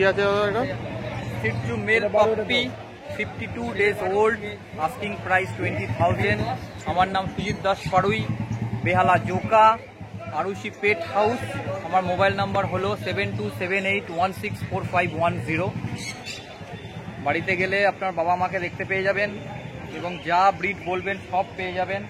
কি আছে দাদা এটা? Shih male puppy, 52 days old, asking price 20,000. আমার নাম সুজিত দাস পাড়ুই, বেহালা জোকা, আরুষি পেট হাউস। আমার মোবাইল নাম্বার হলো 7278164510। বাড়িতে গেলে আপনার বাবা মাকে দেখতে পেয়ে যাবেন এবং যা ব্রিড বলবেন সব পেয়ে যাবেন।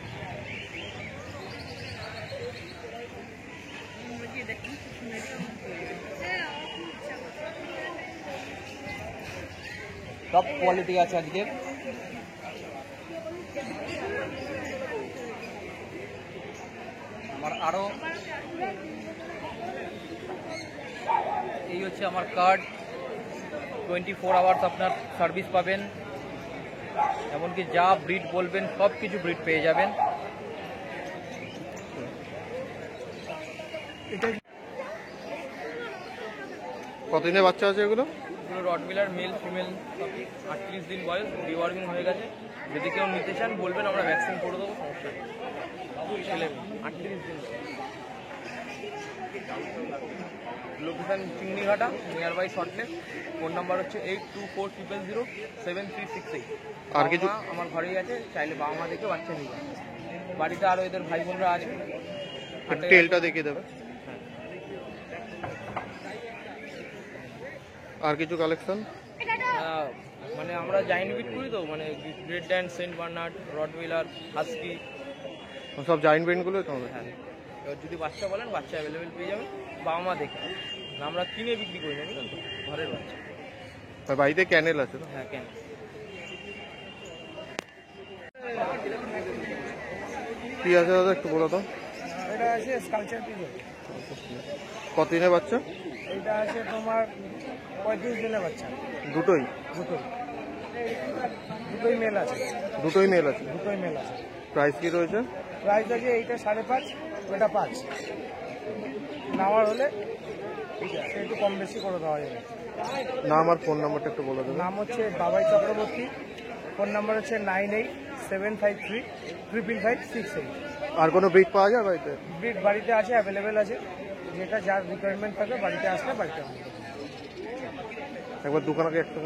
সব কোয়ালিটি আছে আজকে। আমার আরো এই হচ্ছে আমার কার্ড, 24 আওয়ার্স আপনার সার্ভিস পাবেন, এমনকি যা ব্রিড বলবেন সব কিছু ব্রিড পেয়ে যাবেন। কতদিনের বাচ্চা আছে এগুলো? রটমিলার মেল ফিমেল 38 দিন বয়স, ডিওয়ার্মিং হয়ে গেছে। যদি কেউ নিতে চান বলবেন, আমরা ভ্যাকসিন করে দেবো, সমস্যা নেই। 38 দিন। লোকেশন চিংড়িঘাটা, নিয়ার বাই শর্টলেস। ফোন নাম্বার হচ্ছে 8240007368। আর কিছু? আমার ঘরেই আছে, চাইলে বাবা মা দেখে বাচ্চা নিয়ে যাবে। বাড়িতে আরও এদের ভাই বোনরা আছে। টেলটা দেখিয়ে দেবে। আর কিছু কালেকশন? মানে আমরা জায়েন্ট ব্রিড করি তো, মানে great Dane, Saint Bernard, rottweiler, husky, সব জায়েন্ট ব্রিডগুলো তো? হ্যাঁ। এবার যদি বাচ্চা বলেন, বাচ্চা অ্যাভেলেবেল পেয়ে যাবেন, বাবা মা দেখে। আমরা কিনে বিক্রি করি না, বুঝলেন তো, ঘরের বাচ্চা। বাড়িতে ক্যানেল আছে? হ্যাঁ, কেন। কি আছে দাদা একটু বলো তো? এটা আছে স্কালচার পিস। কতদিনের বাচ্চা? এটা আছে তোমার 35 দিনের বাচ্চা। দুটোই? দুটোই মেল আছে। দুটোই মেল আছে? দুটোই মেল আছে। প্রাইস কি রয়েছে? প্রাইস আছে এইটা 5.5, ওটা 5। নেওয়ার হলে একটু কম বেশি করে দেওয়া যাবে। নাম আর ফোন নাম্বারটা একটু বলে দেবে। নাম হচ্ছে বাবাই চক্রবর্তী, ফোন নাম্বার হচ্ছে 9875355568। আর কোনো ব্রিড পাওয়া যায় বাড়িতে? ব্রিড বাড়িতে আছে, অ্যাভেলেবেল আছে। যেটা যার রিকোয়ারমেন্ট থাকে বাড়িতে আসলে বাড়িতে আসবে। একবার দোকানকে একটা